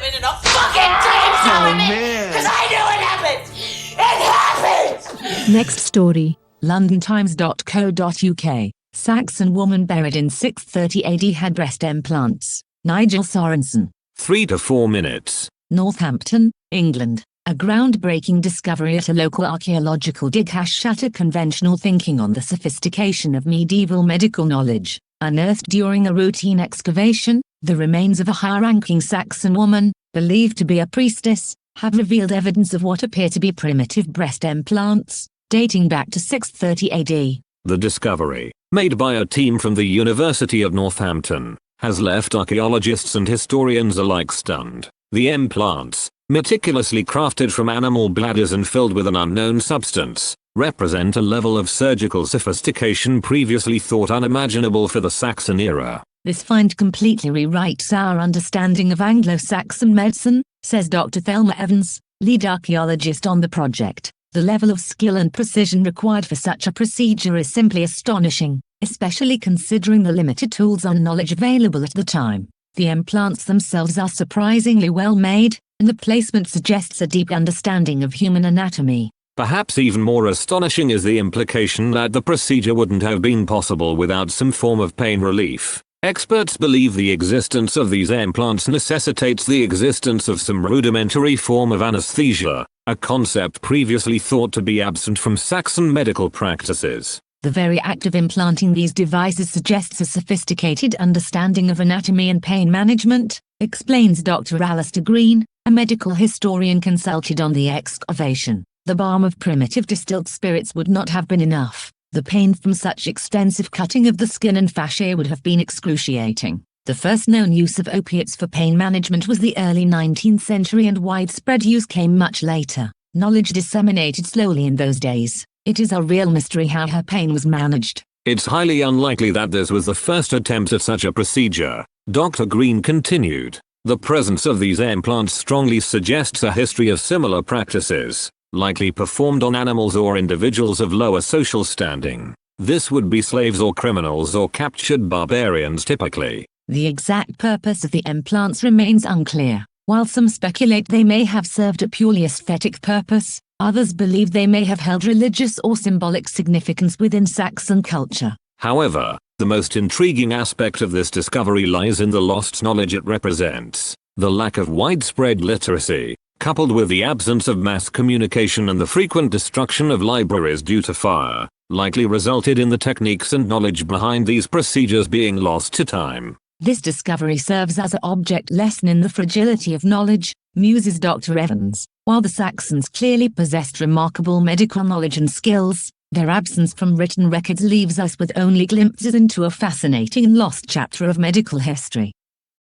been enough fucking dreams telling me! Because I knew it happened! It happened! Next story, londontimes.co.uk. Saxon woman buried in 630 AD had breast implants. Nigel Sorensen. 3 to 4 minutes. Northampton, England. A groundbreaking discovery at a local archaeological dig has shattered conventional thinking on the sophistication of medieval medical knowledge. Unearthed during a routine excavation, the remains of a high-ranking Saxon woman, believed to be a priestess, have revealed evidence of what appear to be primitive breast implants, dating back to 630 AD. The discovery, made by a team from the University of Northampton, has left archaeologists and historians alike stunned. The implants, meticulously crafted from animal bladders and filled with an unknown substance, represent a level of surgical sophistication previously thought unimaginable for the Saxon era. This find completely rewrites our understanding of Anglo-Saxon medicine, says Dr. Thelma Evans, lead archaeologist on the project. The level of skill and precision required for such a procedure is simply astonishing, especially considering the limited tools and knowledge available at the time. The implants themselves are surprisingly well made, and the placement suggests a deep understanding of human anatomy. Perhaps even more astonishing is the implication that the procedure wouldn't have been possible without some form of pain relief. Experts believe the existence of these implants necessitates the existence of some rudimentary form of anesthesia, a concept previously thought to be absent from Saxon medical practices. The very act of implanting these devices suggests a sophisticated understanding of anatomy and pain management, explains Dr. Alistair Green, a medical historian consulted on the excavation. The balm of primitive distilled spirits would not have been enough. The pain from such extensive cutting of the skin and fascia would have been excruciating. The first known use of opiates for pain management was the early 19th century, and widespread use came much later. Knowledge disseminated slowly in those days. It is a real mystery how her pain was managed. It's highly unlikely that this was the first attempt at such a procedure, Dr. Green continued. The presence of these implants strongly suggests a history of similar practices, likely performed on animals or individuals of lower social standing. This would be slaves or criminals or captured barbarians typically. The exact purpose of the implants remains unclear. While some speculate they may have served a purely aesthetic purpose, others believe they may have held religious or symbolic significance within Saxon culture. However, the most intriguing aspect of this discovery lies in the lost knowledge it represents. The lack of widespread literacy, coupled with the absence of mass communication and the frequent destruction of libraries due to fire, likely resulted in the techniques and knowledge behind these procedures being lost to time. This discovery serves as an object lesson in the fragility of knowledge, muses Dr. Evans. While the Saxons clearly possessed remarkable medical knowledge and skills, their absence from written records leaves us with only glimpses into a fascinating and lost chapter of medical history.